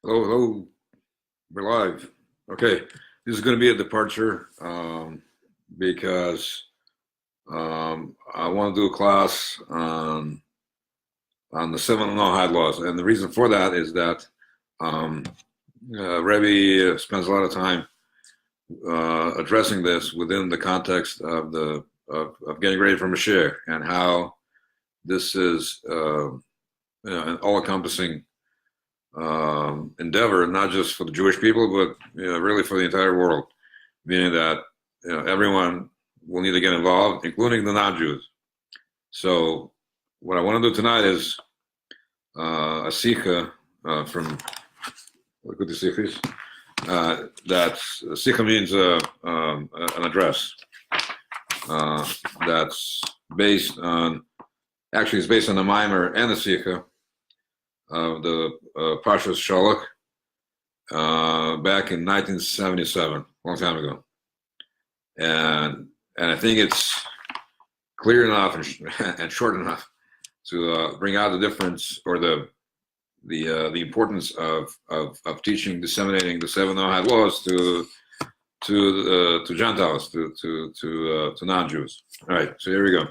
Hello, hello. We're live. Okay, this is going to be a departure because I want to do a class on the seven Noahide Laws, and the reason for that is that um, Rebbe spends a lot of time addressing this within the context of of getting ready for Moshiach and how this is an all-encompassing endeavor, not just for the Jewish people, but really for the entire world. Meaning that everyone will need to get involved, including the non-Jews. So, what I want to do tonight is a sikha from look what the sikha is. That's sikha means an address. That's based on it's based on the mimer and the sikha of the Parshas Sholach back in 1977, a long time ago, and I think it's clear enough and short enough to bring out the difference or the importance of teaching, disseminating the seven Noahide laws to Gentiles, to non-Jews. All right, so here we go.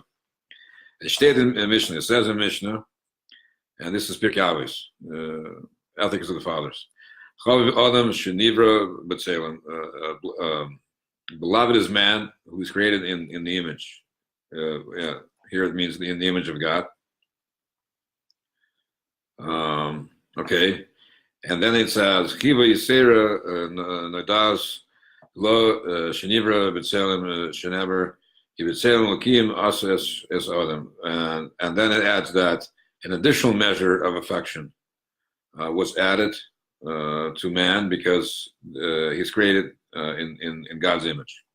It stated in Mishnah. It says in Mishnah. And this is Pirkei Avos, Ethics of the Fathers. Adam Shenivra B'Tselem. Beloved is man who is created in the image. Here it means in the image of God. Okay. And then it says, Kiva Yisera Nadas Lo Shenivra B'Tselem Shenever B'Tselem Lakim Asa Es Adam. And then it adds that an additional measure of affection was added to man because he's created in God's image.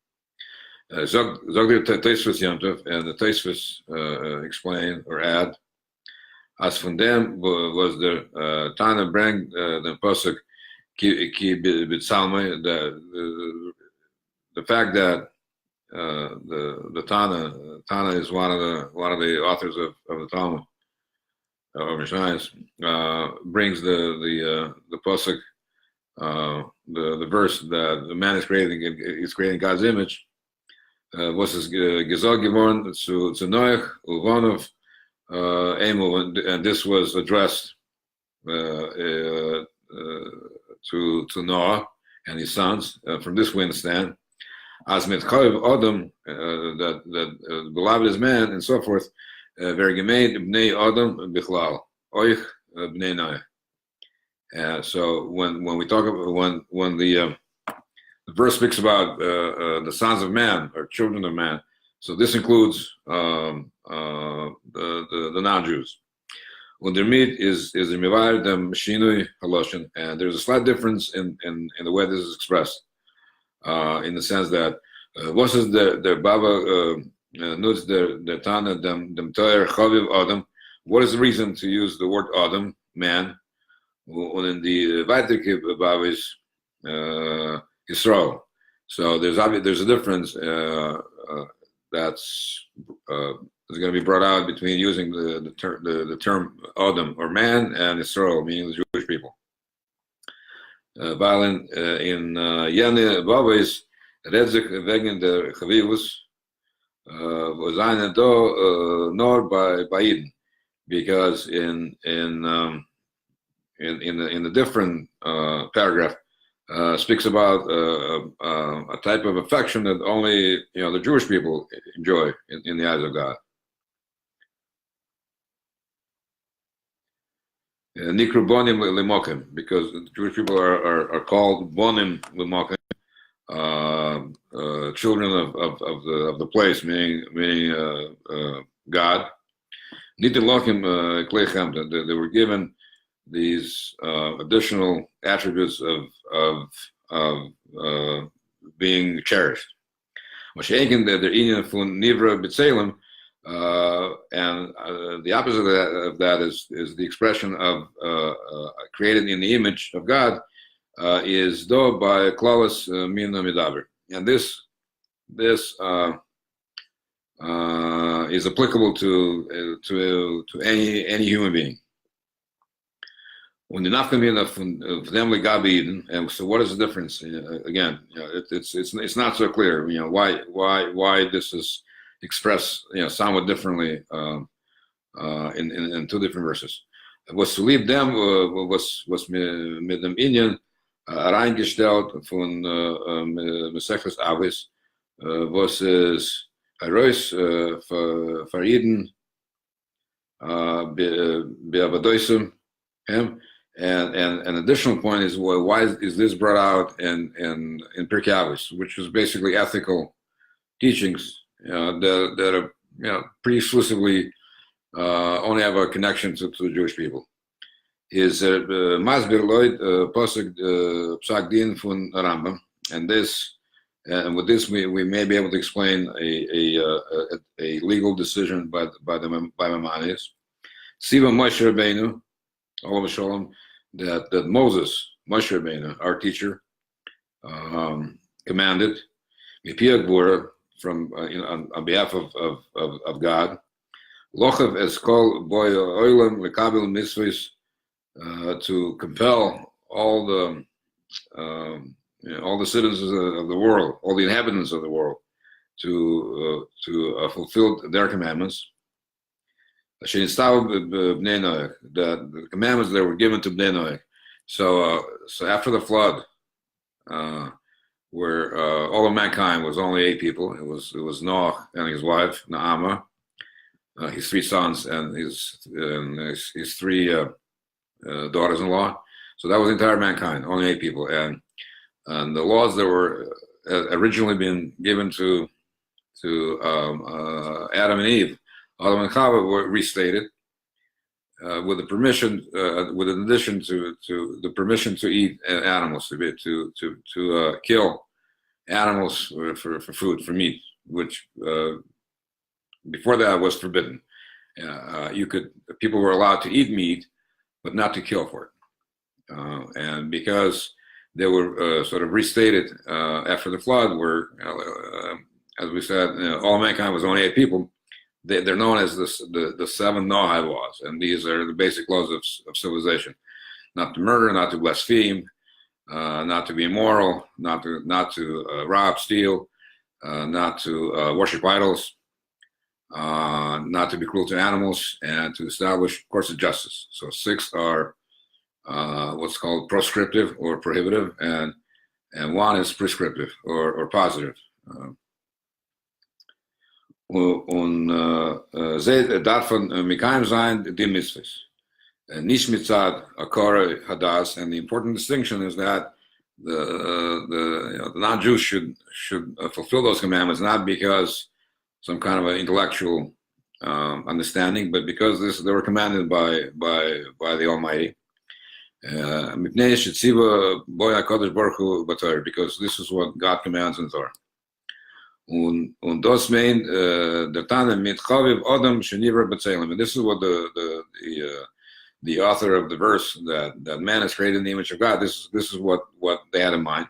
Zogdir Teisvus Yomtov, and the Teisvus explain or add, as von dem was the Tana bring the Pasuk ki b'tzalmei, the fact that the Tana is one of the authors of the Talmud. Brings the pasuk, the verse that the man is creating God's image. Was his gezal givorn to Noach uvonov emu, and this was addressed to Noah and his sons. From this we understand as mitchayev Adam, that beloved is man, and so forth. Vergemeid bnei Adam bichlal oich bnei Noah. So when we talk about when the verse speaks about the sons of man or children of man, so this includes the non-Jews. When their meat is mivar dem shinui haloshin, and there's a slight difference in the way this is expressed, in the sense that what is the Baba notes the Tana dem Toyer Chaviv Adam. What is the reason to use the word Adam, man? When in the Vaitik Baba is Yisrael. So there's a difference that's is going to be brought out between using the term Adam or man and Yisrael, meaning the Jewish people. While in Yene Baba is Redzik wegen der Chavivus. Was eine do nor by Eden, because in the different paragraph speaks about a type of affection that only the Jewish people enjoy in the eyes of God. Nikru bonim limokim, because the Jewish people are called bonim limokim. Children of the place, meaning God. They were given these additional attributes of being cherished. And the opposite of that is the expression of created in the image of God. Is do by Klaus Mina Midaber, and this is applicable to any human being. when the nafkamina from them Eden, and so what is the difference? Again, it's not so clear. Why this is expressed somewhat differently in two different verses. Was zu lieb dem was mit dem Indien reingestellt von Mesechus Avis, was es heraus verrieden beabadoisum him. And an additional point is, well, why is this brought out in Pirkei Avos, which is basically ethical teachings that are pretty exclusively only have a connection to the Jewish people. Is Masbir Lloyd Posek Psak Din von Rambam, and with this we may be able to explain a legal decision by Maimonides. Siva Moshe Rabbeinu, Olav Shalom, that Moses, Moshe Rabbeinu, our teacher, commanded Mipia Gbura from on behalf of God, Lochav Eskol Boy Oilam Lekabil Mitzvahs, to compel all the citizens of the world, all the inhabitants of the world, to fulfill their commandments. The commandments that were given to Bnei Noach. So after the flood, where all of mankind was only 8 people, it was Noach and his wife Naama, his 3 sons and his 3 daughters-in-law. So that was the entire mankind, only 8 people, and the laws that were originally been given to Adam and Eve, Adam and Chava, were restated with the permission, with an addition to the permission to eat animals, to kill animals for food, for meat, which before that was forbidden. People were allowed to eat meat, but not to kill for it. And because they were sort of restated after the flood, where, as we said, all mankind was only 8 people, they're known as the 7 Noahide Laws, and these are the basic laws of civilization: not to murder, not to blaspheme, not to be immoral, not to rob, steal, not to worship idols, not to be cruel to animals, and to establish courts of justice. So 6 are what's called proscriptive or prohibitive, and 1 is prescriptive or positive. Und davon Mikaim sein die Mitzvahs, nicht mitzad akora hadas. And the important distinction is that the non-Jews should fulfill those commandments not because some kind of an intellectual understanding, but because they were commanded by the Almighty. Because this is what God commands in Torah. Und das meint der Tana mit Chaviv Adam Shenivra B'Tselem. And this is what the author of the verse that man is created in the image of God. This is what they had in mind.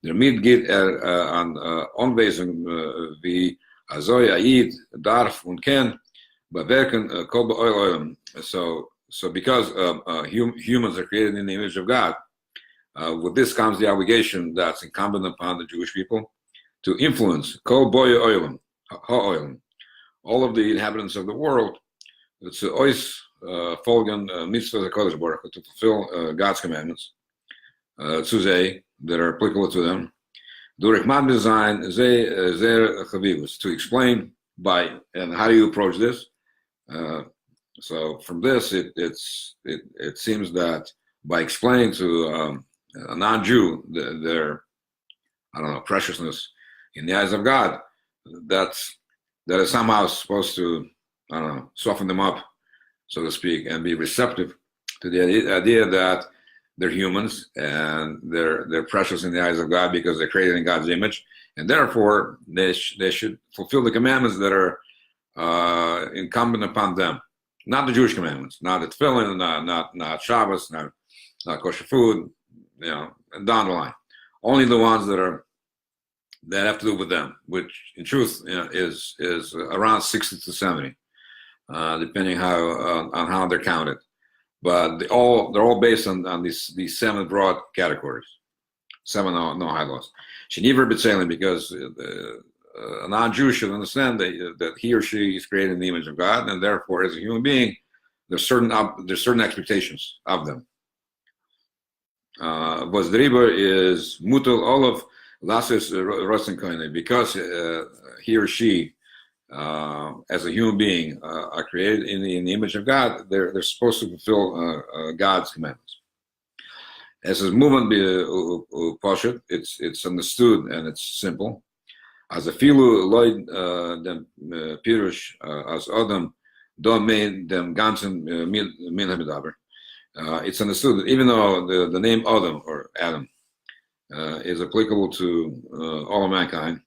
Der mit geht an Anweisung wie Azoy Aid darf und kann bewerken kol ba'olam. So because humans are created in the image of God, with this comes the obligation that's incumbent upon the Jewish people to influence kol boy oilam, ha'oilam, all of the inhabitants of the world, to ois folgen mitzvah HaKadosh Baruch Hu, to fulfill God's commandments, tzuzei, that are applicable to them. Durch man design zer chavivus, to explain by, and how do you approach this? So from this, it seems that by explaining to a non-Jew their preciousness in the eyes of God, that is somehow supposed to soften them up, so to speak, and be receptive to the idea that they're humans and they're precious in the eyes of God because they're created in God's image, and therefore they should fulfill the commandments that are incumbent upon them, not the Jewish commandments, not the tefillin, not Shabbos, not kosher food, and down the line. Only the ones that have to do with them, which in truth is around 60 to 70, depending on how they're counted. but they're all based on these 7 broad categories, 7 Noahide laws. Sheniver b'tzelem, because a non-Jew should understand that he or she is created in the image of God, and therefore, as a human being, there's certain expectations of them. Was the river is mutal olav lasis rosen koine, because he or she, as a human being, are created in the image of God. They're supposed to fulfill God's commandments. As is movement be poshet, it's understood and it's simple. As a filu loyd dem pirush as Adam don't mean them ganzen min hamidaber. It's understood that even though the name Adam or Adam is applicable to all of mankind,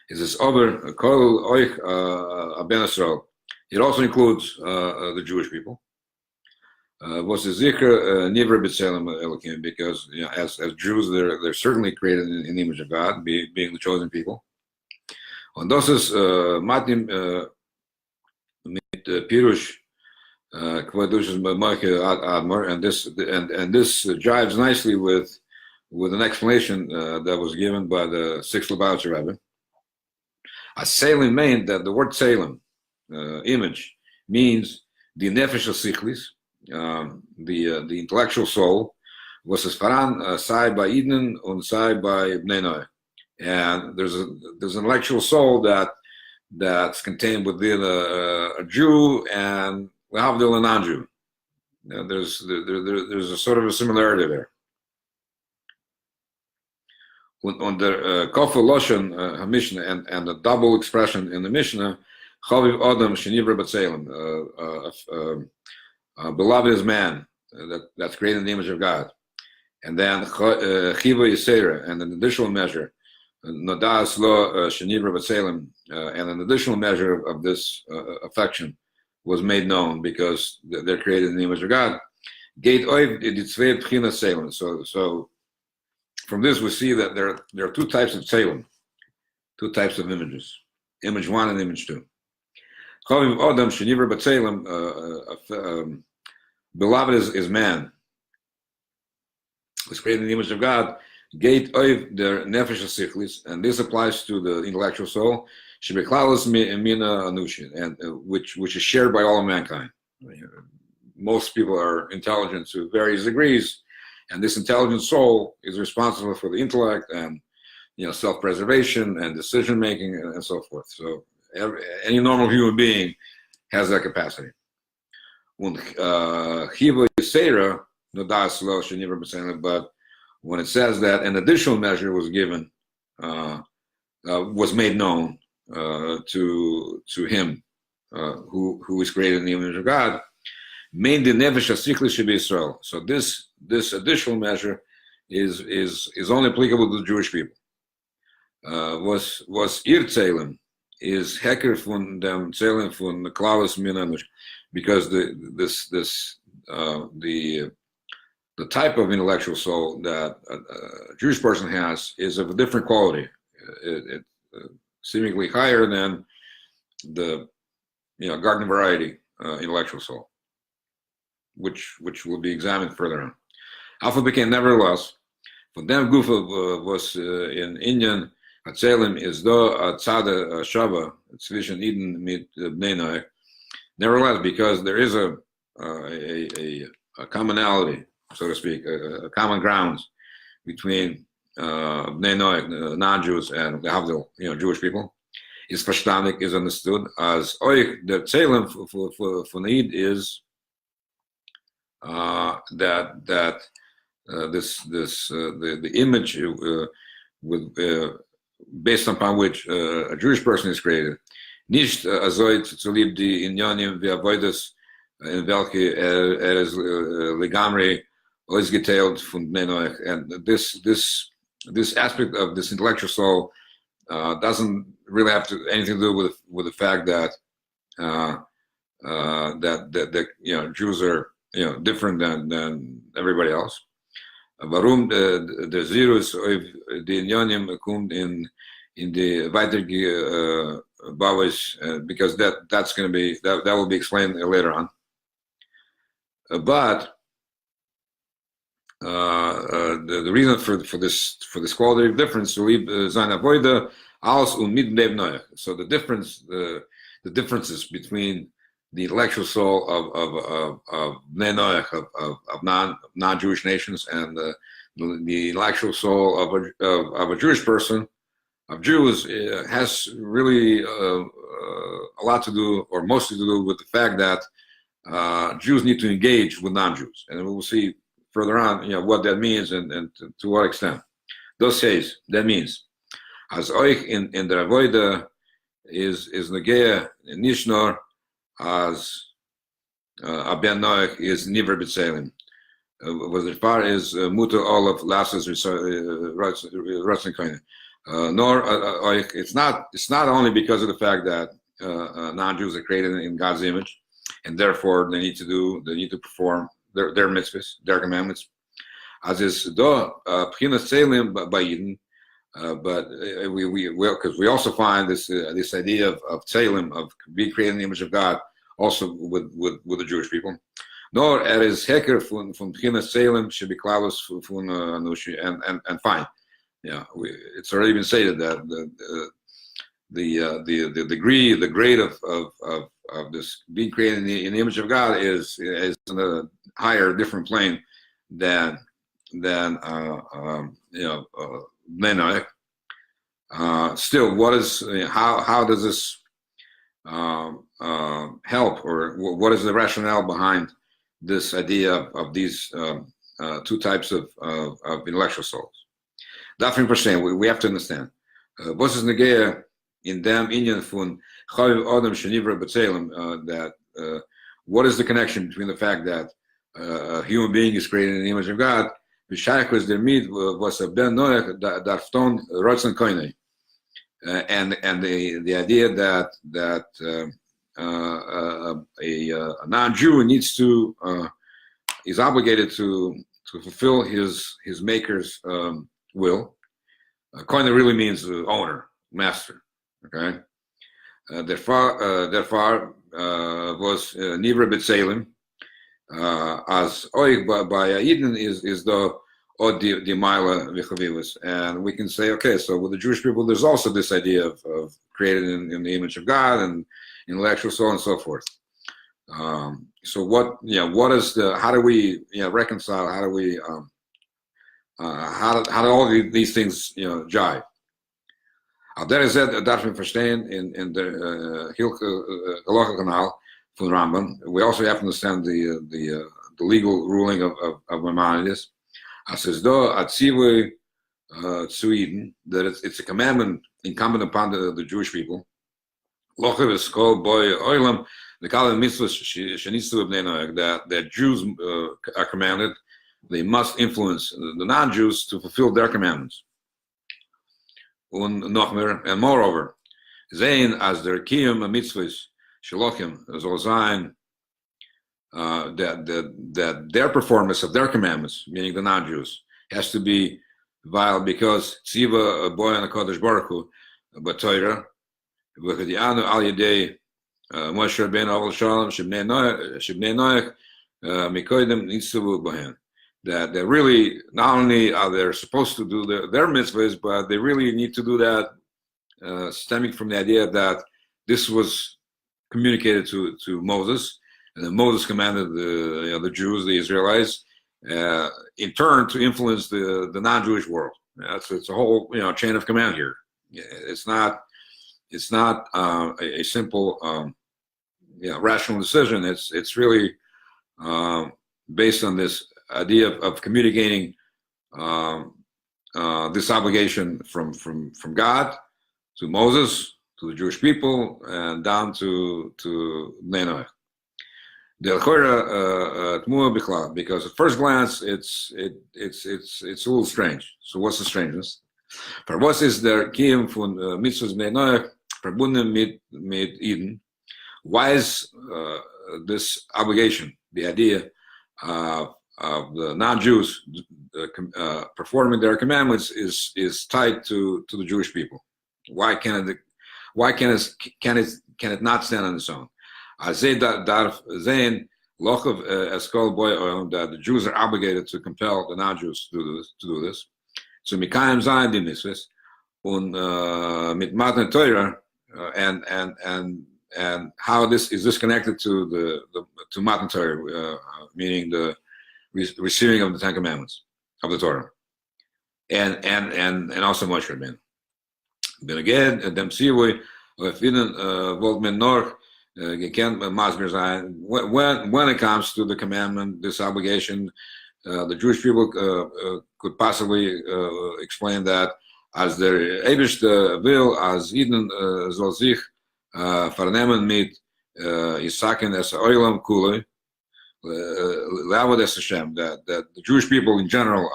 is this over kol oich ben Israel. It also includes the Jewish people. Was the zikr nivra b'tzelem elokim, because as Jews they're certainly created in the image of God, being the chosen people. And this is matim mit pirush kvadushas admar, and this jives nicely with an explanation that was given by the Sixth Lubavitcher Rebbe. A Salem meant that the word Salem, image, means the nefesh sichlis, the intellectual soul, was faran sai by Eden and sai by Bnei Noah. And there's an intellectual soul that's contained within a Jew and a non-Jew. There's a sort of a similarity there. On the Kofel Loshen Mishnah and the double expression in the Mishnah, Chaviv Adam Shenivra B'Tzelem, beloved is man that's created in the image of God, and then Chiva Yisera, and an additional measure, Nodas Lo Shenivra B'Tzelem, and an additional measure of this affection was made known because they're created in the image of God. Gate Oiv Ditzvei Pchina Salem. So from this we see that there are 2 types of Salem, 2 types of images, image 1 and image 2. Chaviv Adam Shenivra B'Tzelem, beloved is man, was created in the image of God. Gate Oiv der Nefesh Sichlis, and this applies to the intellectual soul, Shebeklalos Mina Anushi, and which is shared by all of mankind. Most people are intelligent to various degrees, and this intelligent soul is responsible for the intellect and self-preservation and decision-making and so forth. So any normal human being has that capacity. But when it says that an additional measure was given, was made known to him who is created in the image of God, main the nefesh hasichli should be Israel. So this additional measure is only applicable to the Jewish people. Was ir tzelem is heker von dem tzelem von the klaus minanush, because the type of intellectual soul that a Jewish person has is of a different quality. It seemingly higher than the garden variety intellectual soul, which will be examined further on. Alpha became nevertheless, von dem Gufa was in Indian Hatzelim is do Tzada Shava zwischen Eden mit Bnei Noah. Nevertheless, because there is a commonality, so to speak, a common grounds between Bnei Noah, non-Jews, and the Havdil, Jewish people, is verstandig, is understood as oich der Tzelem von Eid is that the image based upon which a Jewish person is created, nicht azoit zu lieb die Inyanim v'avodas in welche is legamri ausgeteilt von Bnei Noach. And this aspect of this intellectual soul doesn't really have anything to do with the fact that Jews are different than everybody else. Warum der Zirus die Inyanim kommt in the weitere Bauers, because that's going to be that will be explained later on. But the reason for this qualitative difference, so the differences between the intellectual soul of Bnei Noach, of non-Jewish nations, and the intellectual soul of a Jewish person, of Jews, has really a lot to do, or mostly to do, with the fact that Jews need to engage with non-Jews, and we will see further on, what that means and to what extent. Those says that means as oich in the avoida is negea nishnor as a ben noach is niver b'tzelim. Was as far as muter all of lasses rotzen kind. Nor it's not only because of the fact that non-Jews are created in God's image, and therefore they need to perform their mitzvahs, their commandments. As is do pchinas tzelim ba'yidin, but because we also find this idea of tzelim, of being created in the image of God, also with the Jewish people. Nor is heker from pchinas tzelim should be klaus from anushi, and fine. It's already been stated that the degree, the grade of this being created in the image of God is in a higher, different plane than Noach. Still, what is how does this help, or what is the rationale behind this idea of these two types of intellectual souls? Dafür verstehen, we have to understand. Was ist negea in dem Inyan von Chaviv Adam Shenivra B'Tzelem, that what is the connection between the fact that a human being is created in the image of God, B'Shayachos Dermid was a Ben Noach Darfton Rotzen Koine, and the idea that a non-Jew needs to is obligated to fulfill his maker's will. Koine really means owner, master. Okay. Therefore, was Nivra B'Tzelim as oig by Eden is the od the Maila V'Chavivus, and we can say, okay, so with the Jewish people, there's also this idea of created in the image of God and intellectual soul and so forth. So what is how do we reconcile? How do we how do all these things jive? Der is darf man verstehen in der Halacha Kanal from Rambam. We also have to understand the legal ruling of Maimonides. As says do atzivu zu Eden, that it's a commandment incumbent upon the Jewish people. Lochav is called boy oilam the kalam mitzvahs shenitzvu b'nei Noach, that Jews are commanded. They must influence the non-Jews to fulfill their commandments. And moreover, Zayn as their kiyum mitzvahs shalochim zol zayin, that their performance of their commandments, meaning the non-Jews, has to be vile because tziva boy on the Kodesh Baruch Hu b'Torah v'chadianu al yedei Moshe Rabbeinu Avol Shalom shebnei Noach mikoydem nitzavu b'hen. That really not only are they supposed to do their mitzvahs, but they really need to do that stemming from the idea that this was communicated to Moses, and then Moses commanded the Jews, the Israelites, in turn to influence the non-Jewish world. It's a whole chain of command here. It's not a simple rational decision. It's really based on this idea of communicating this obligation from God to Moses, to the Jewish people, and down to Bnei Noach. Because at first glance it's a little strange. So what's the strangeness? For what is der Kiyum von mitzvahs Bnei Noach verbunden mit Eden? Why is this obligation, the idea of the non-Jews performing their commandments, is tied to the Jewish people? Why can it not stand on its own? As they darf sehen Lochav Eskol Boy that the Jews are obligated to compel the non-Jews to do this. So Mikayim Zayin di Mitzvahs und mit Matan Torah and how this is connected to to Matan Torah, meaning the receiving of the Ten Commandments of the Torah, and also Moshe Rabbeinu. Ben again, dem Sivui, Wollt men noch gekent Masber sein. When it comes to the commandment, this obligation, the Jewish people could possibly explain that as der Eibishter will, as Eden soll sich vernehmen mit Isaken es Oilam Kule, that the Jewish people in general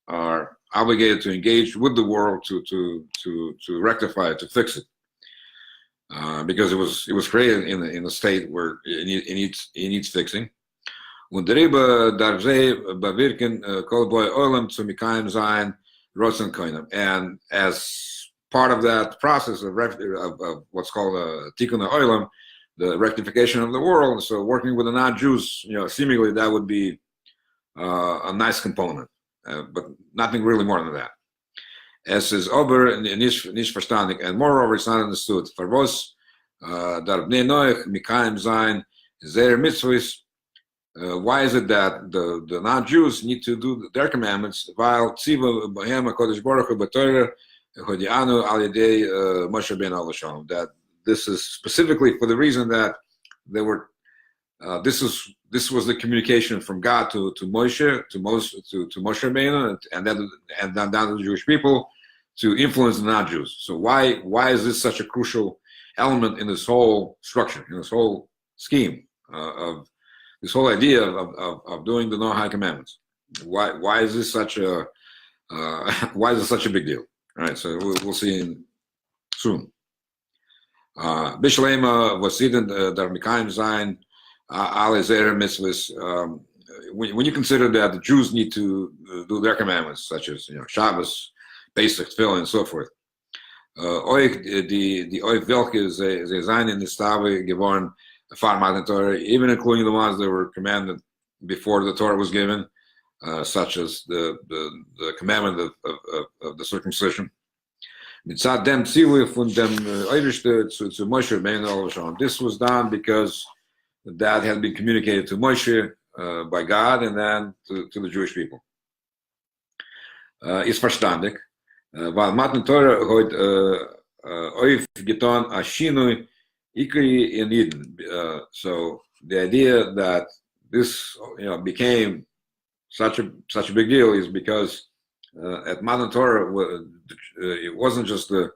are obligated to engage with the world to rectify it, to fix it, because it was created in a state where it needs fixing. Und darüber darf sie bewirken kol boy olam zu mikayim sein rotzen können. And as part of that process of what's called tikkun olam, the rectification of the world, so working with the non-Jews, seemingly that would be a nice component, but nothing really more than that. Es ist aber nicht verstandig, and moreover it's not understood. For was darf bnei Noach mikayim sein their mitzvahs. Why is it that the non-Jews need to do their commandments while tziva b'hem HaKadosh Baruch Hu b'Torah hodianu al yedei Moshe ben Alashon? That this is specifically for the reason that they were. This was the communication from God to Moshe to Moshe Rabbeinu and then down to the Jewish people to influence the non-Jews. So why is this such a crucial element in this whole structure, in this whole scheme of this whole idea of doing the Noahide commandments? Why is this such a big deal? All right, so we'll see soon. Bishlema was sitting der Mikayim sein alle zera mitzvahs. When you consider that the Jews need to do their commandments, such as Shabbos, basic tefillah, and so forth. Die oif welke ze zijn in the Stave geworden farmat Torah, even including the ones that were commanded before the Torah was given, such as the commandment of the circumcision. Mitzad dem tzivui von dem Eibishter zu Moshe Rabbeinu Alashon. This was done because that had been communicated to Moshe by God and then to the Jewish people. Ist verstandig, weil Matan Torah heute oif getan a shinui ikri in Eden. So the idea that this became such a big deal is because at Matan Torah it wasn't just the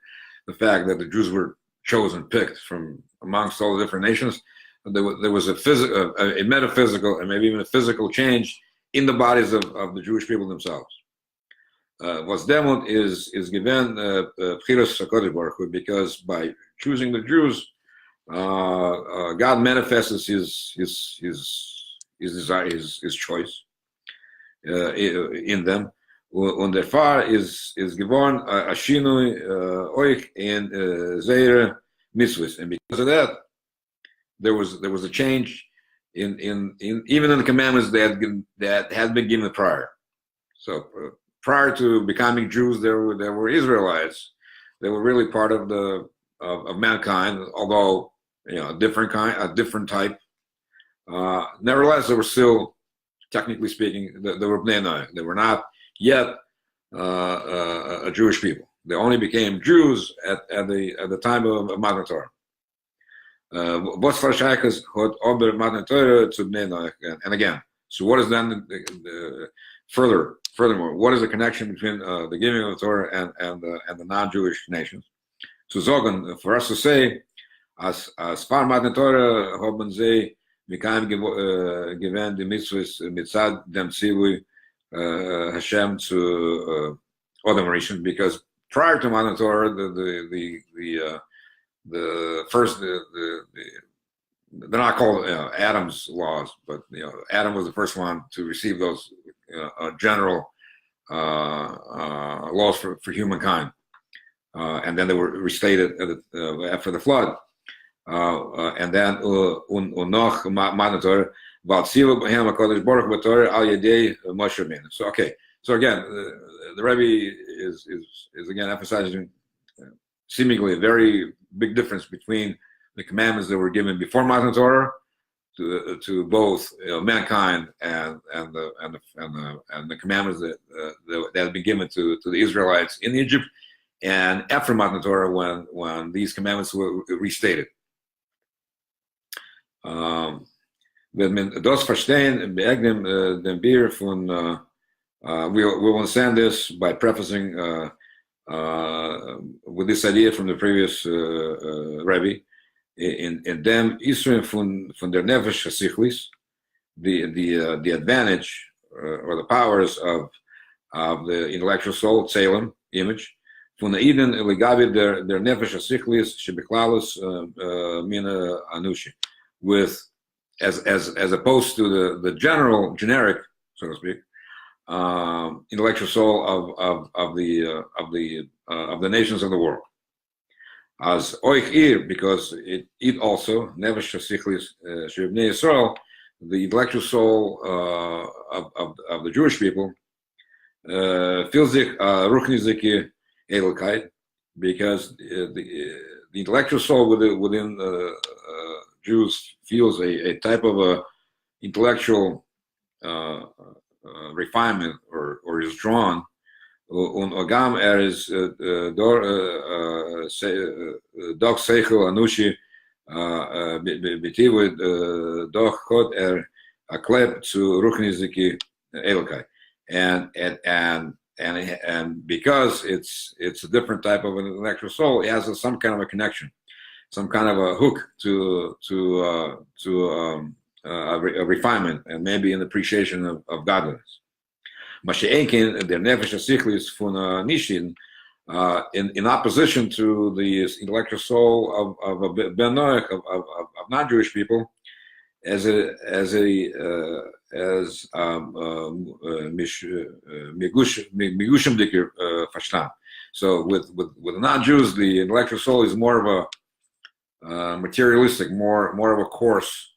fact that the Jews were chosen, picked from amongst all the different nations. There was a metaphysical and maybe even a physical change in the bodies of the Jewish people themselves. What's demon is given Bchiras HaKadosh Baruch Hu, because by choosing the Jews, God manifests his desire, his choice in them. Und der Fahr is geworden a shinui oich in zeire mitzvahs, and because of that, there was a change in even in the commandments that had been given prior. So prior to becoming Jews, there were Israelites. They were really part of mankind, although a different type. Nevertheless, they were still, technically speaking, they were bnei Noach. They were not yet a Jewish people. They only became Jews at the time of Matan Torah. And again, so what is then furthermore, what is the connection between the giving of the Torah and the non-Jewish nations? So Zogan, for us to say, as far Matan Torah haben sie mikayim given the mitzvahs mitzad dem tzivui Hashem to other nations, because prior to Matan Torah, the first they're not called Adam's laws, but Adam was the first one to receive those general laws for humankind, and then they were restated after the flood, and then Unoch Matan Torah So okay, so again, the Rebbe is again emphasizing seemingly a very big difference between the commandments that were given before Matan Torah to both mankind and the commandments that had been given to the Israelites in Egypt, and after Matan Torah when these commandments were restated. Das verstehen beegnen den Bier von we will understand this by prefacing with this idea from the previous Rebbe in dem Israel von der Nefesh HaSichlis, the advantage or the powers of the intellectual soul, Tselem, image, von der Eden legabi der Nefesh HaSichlis shebeklalus mina anushi, with as opposed to the generic, so to speak, intellectual soul of the nations of the world. As oich ir, because it also nefesh hasichlis shebnei Yisrael, the intellectual soul of the Jewish people, feels ruchni edelkeit, because the intellectual soul within Jews feels a type of a intellectual refinement or is drawn. Und ogam is doch seichel anushi betiwid doch chod akleb zu ruchniziki elokai, and because it's a different type of an intellectual soul, it has some kind of a connection, some kind of a hook to a refinement and maybe an appreciation of godliness. Moshiach, their nefesh hasichlis von nishin, in opposition to the intellectual soul of ben Noach, of non-Jewish people, as migushim dikir verstand. So with non-Jews, the intellectual soul is more of a materialistic, more of a coarse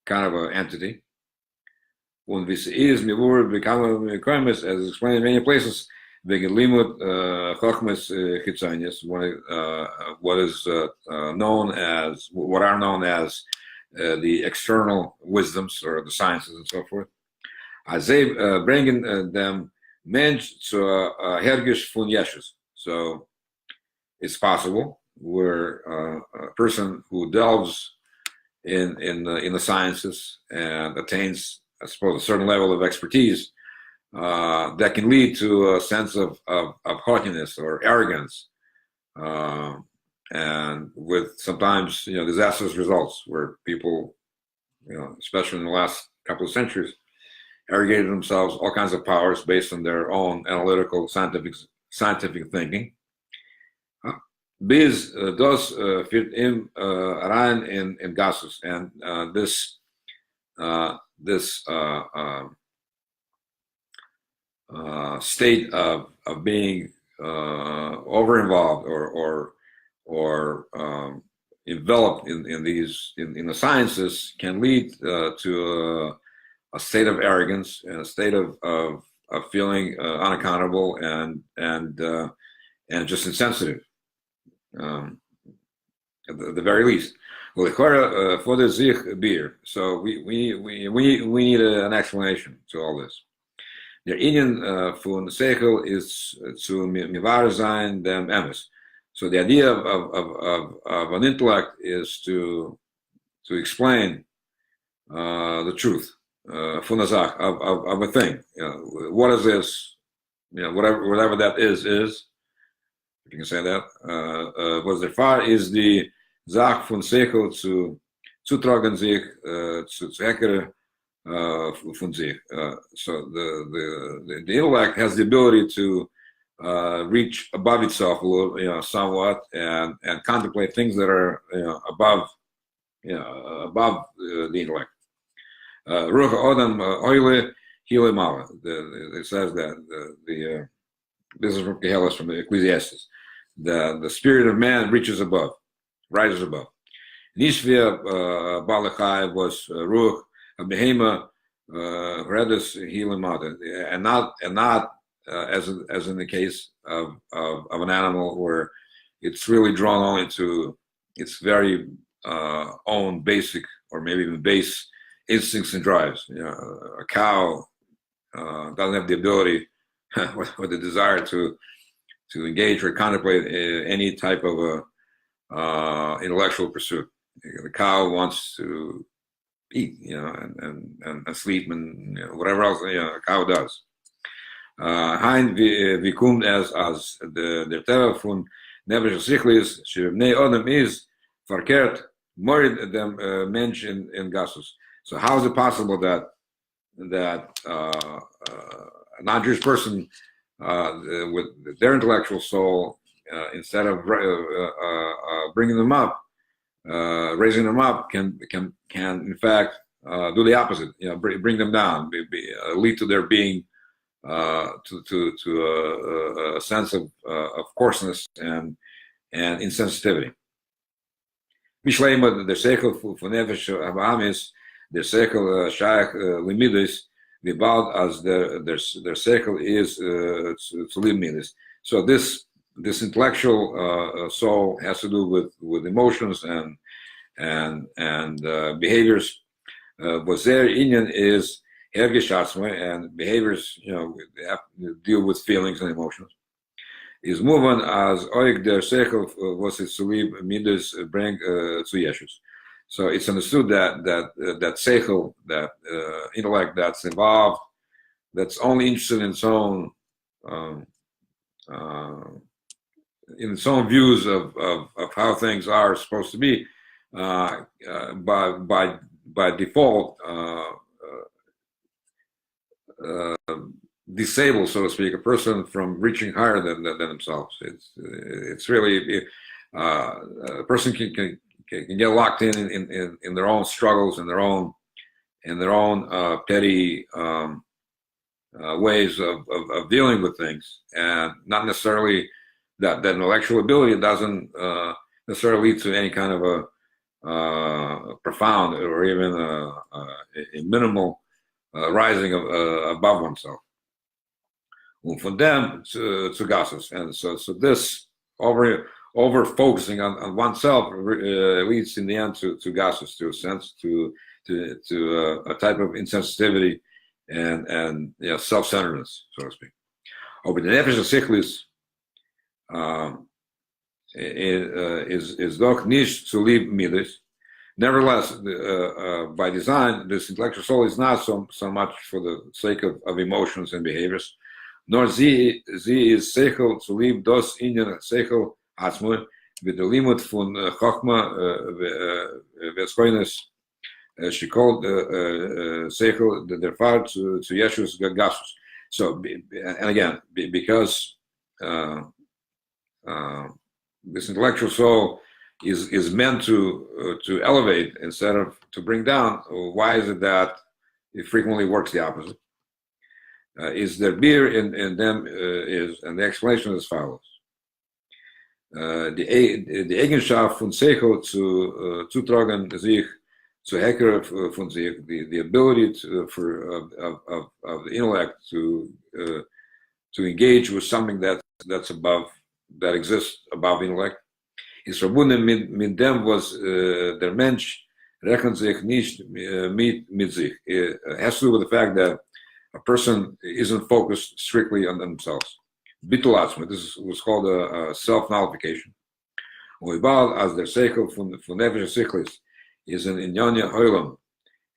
kind of an entity. Und wie es ist, mir wurde bekannt, as explained in many places, wegen Limud Chochmes Chitzonius, what is known as, what are known as the external wisdoms or the sciences and so forth. As they bringen them Mensch zu Hergisch von Yeshus. So it's possible where a person who delves in the sciences and attains, I suppose, a certain level of expertise that can lead to a sense of haughtiness or arrogance, and with sometimes disastrous results, where people, especially in the last couple of centuries, arrogated themselves all kinds of powers based on their own analytical scientific thinking. Biz does fit in rein in Gasus, and this state of being over involved or enveloped in the sciences can lead to a state of arrogance and a state of feeling unaccountable and just insensitive, at the very least. For the zich beer. So we need an explanation to all this. Der Inyan von Seichel is zu mivar sein dem emes. So the idea of an intellect is to explain the truth, von der Sach, of a thing. What is this? Whatever that is, if you can say that. Was der Fall is the Sach von Seichel zu tragen sich zu Hecker von sich. So the intellect has the ability to reach above itself a little, somewhat, and contemplate things that are above the intellect. Ruach Odam Oile Hile Mala. It says that this is from Kehelis, from the Ecclesiastes. The spirit of man rises above. Nishvia Balachai was Ruach a behema redus hilimata, and not as in the case of an animal where it's really drawn only to its very own basic or maybe even base instincts and drives. A cow doesn't have the ability or the desire to engage or contemplate any type of a intellectual pursuit. The cow wants to eat, and sleep, and whatever else a cow does. Hein wie kommt es als der Teva von Nefesh Sichlis, Shebnei Odom is verkehrt, morid dem Mensch in Gassus. So how is it possible that a non-Jewish person with their intellectual soul, instead of bringing them up, raising them up, can in fact do the opposite? Bring them down, lead to their being to a sense of coarseness and insensitivity. Mishleima, the seichel for nefesh ha'amis, the seichel shaykh limidis, the bald as their seichel is to limidis. So this intellectual soul has to do with emotions and behaviors. What their inyan is and behaviors, have to deal with feelings and emotions. Is moving as oik der seichel was it sulib midas bring to yeshus. So it's understood that seichel, that intellect that's involved, that's only interested in its own views of how things are supposed to be, by default. Disable, so to speak, a person from reaching higher than themselves. It's really a person can get locked in their own struggles and their own petty ways of dealing with things, and not necessarily that intellectual ability doesn't necessarily lead to any kind of a profound or even a minimal rising above oneself. From them to Gassus, and so this over focusing on oneself leads in the end to Gassus, to a sense, to a type of insensitivity and self-centeredness, so to speak. But the nefesh sichlis is doch nicht zu lieb midas. Nevertheless, by design, this intellectual soul is not so much for the sake of emotions and behaviors, nor sie is seichel zu lieb dos inyan seichel atzmo with the limit von chokma veskoines she called seichel der far to Yeshu's gasus. So, and again, because this intellectual soul is meant to elevate instead of to bring down, why is it that it frequently works the opposite? Is there beer in them is, and the explanation is as follows. Die Eigenschaft von Seichel zu zutragen sich zu Hecker von sich, the ability of the intellect to engage with something that's above, that exists above intellect, is verbunden mit dem, was der Mensch rechnet sich nicht mit sich. It has to do with the fact that a person isn't focused strictly on themselves. Bittul, this was called a self-nullification. As their seichel from nefesh sichlis is an inyanya hoilam,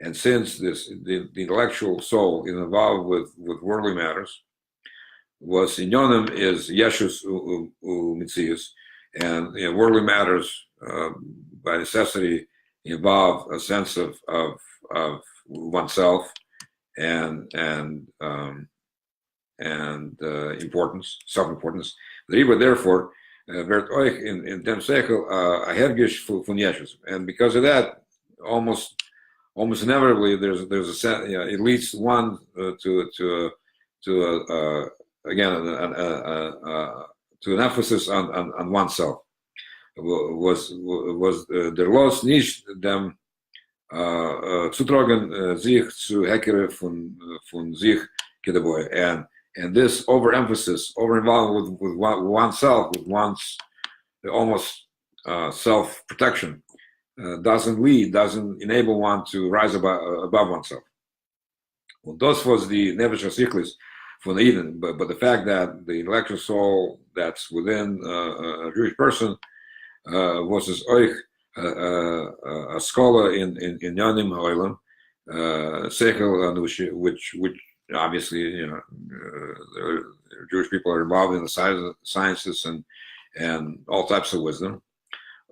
and since the intellectual soul is involved with worldly matters, was inyonim is yeshus mitzius, and worldly matters by necessity involve a sense of oneself and importance, self-importance. Therefore, werd euch in dem Seichel a hergish von Yeshus, and because of that, almost inevitably, there's a sense, it leads one to an emphasis on oneself. Was der Laws nicht dem zutragen sich zu Heckere von sich Kedeboy. And this overemphasis, over-involvement with oneself, with one's almost self-protection, doesn't enable one to rise above oneself. Well, this was the Nefesh HaSichlis from the Eden, but the fact that the intellectual soul that's within a Jewish person was as oich a scholar in Yanim Ha'olam, Seichel Anushi, which obviously Jewish people are involved in the sciences and all types of wisdom.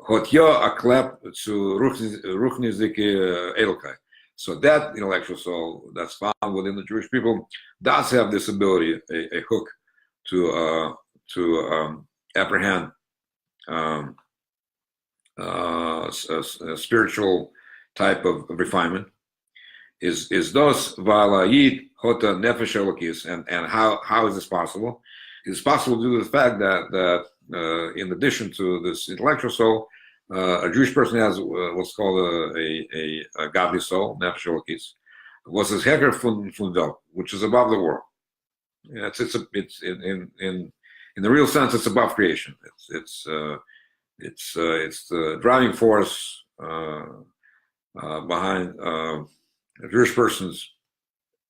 Hotyo aklep to ruchnizike elkai. So that intellectual soul that's found within the Jewish people does have this ability, a hook to apprehend a spiritual type of refinement. Is those valayid hota nefesh elokis, and how is this possible? It's possible due to the fact that in addition to this intellectual soul, a Jewish person has what's called a godly soul, nefesh elokis, was his heger fun welt, which is above the world. Yeah, it's in the real sense, it's above creation. It's the driving force behind a Jewish person's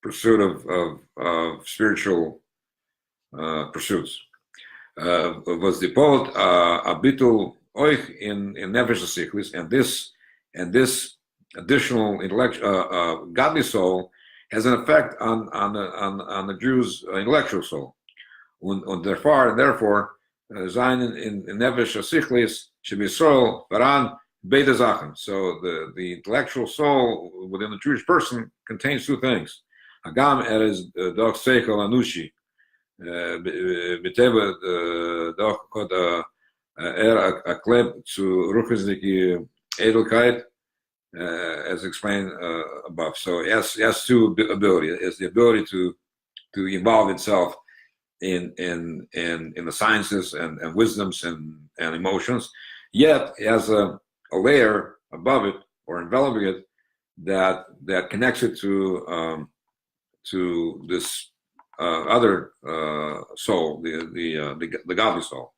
pursuit of spiritual pursuits. Was the poet abitul oich in nefesh hasichlis, and this additional intellectual godly soul has an effect on the Jew's intellectual soul. Und therefore, sein in nefesh hasichlis should be soul varan beta zachen. So the intellectual soul within the Jewish person contains two things. Agam is doch seichel anushi. Beteva doch kod a kleb zu ruchnisniki edelkeit, as explained above. So it has two abilities. It's the ability to involve itself in the sciences and wisdoms and emotions, yet it has a layer above it or enveloping it that connects it to this other soul, the godly soul,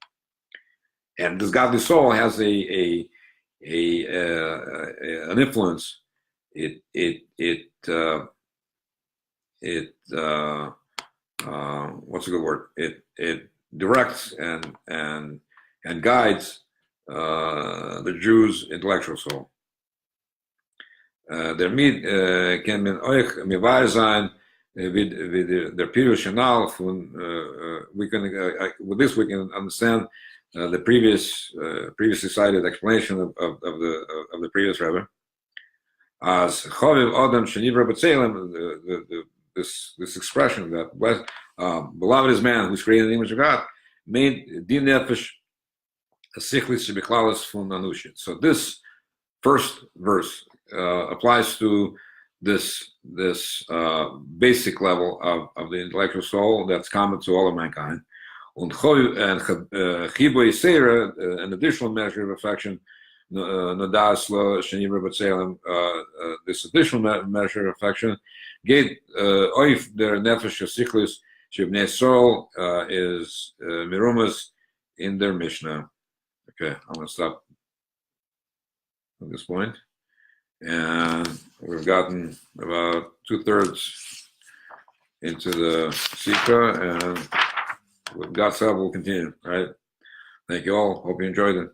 and this godly soul has an influence. What's a good word? It directs and guides the Jew's intellectual soul. Damit kann man euch mir sein with der Pirushanal von we can with this we can understand the previously cited explanation of the previous Rebbe as Chaviv Adam Shenivra B'Tselem, this expression that beloved is man who's created in the image of God, made din nefesh hasichlis shebiklalis fun anushit. So this first verse applies to this basic level of the intellectual soul that's common to all of mankind. And chibo yisera, an additional measure of affection, nodas lo shenivra b'tselem, this additional measure of affection, gate oif der nefesh hasichlis shebnei soul is mirumas in their Mishnah. Okay, I'm going to stop at this point. And we've gotten about 2/3 into the Sikha, and with God's help, we'll continue. All right. Thank you all. Hope you enjoyed it.